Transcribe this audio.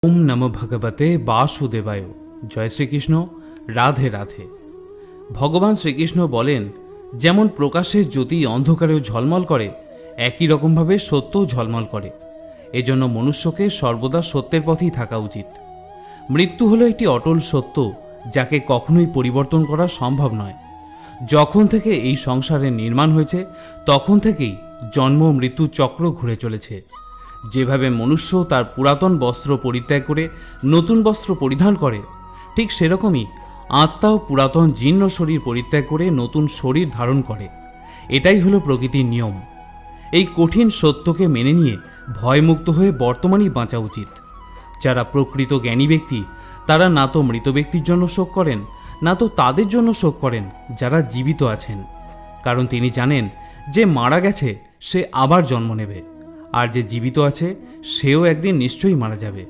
ওম নমো ভগবতে বাসুদেবায়। জয় শ্রীকৃষ্ণ। রাধে রাধে। ভগবান শ্রীকৃষ্ণ বলেন, যেমন প্রকাশের জ্যোতি অন্ধকারেও ঝলমল করে, একই রকমভাবে সত্যও ঝলমল করে। এজন্য মনুষ্যকে সর্বদা সত্যের পথেই থাকা উচিত। মৃত্যু হলো একটি অটল সত্য, যাকে কখনোই পরিবর্তন করা সম্ভব নয়। যখন থেকে এই সংসারের নির্মাণ হয়েছে, তখন থেকেই জন্ম মৃত্যু চক্র ঘুরে চলেছে। যেভাবে মনুষ্য তার পুরাতন বস্ত্র পরিত্যাগ করে নতুন বস্ত্র পরিধান করে, ঠিক সেরকমই আত্মাও পুরাতন জীর্ণ শরীর পরিত্যাগ করে নতুন শরীর ধারণ করে। এটাই হলো প্রকৃতির নিয়ম। এই কঠিন সত্যকে মেনে নিয়ে ভয়মুক্ত হয়ে বর্তমানেই বাঁচা উচিত। যারা প্রকৃত জ্ঞানী ব্যক্তি, তারা না তো মৃত ব্যক্তির জন্য শোক করেন, না তো তাদের জন্য শোক করেন যারা জীবিত আছেন। কারণ তিনি জানেন যে মারা গেছে সে আবার জন্ম নেবে, আর যে জীবিত আছে সেও একদিন নিশ্চয়ই মারা যাবে।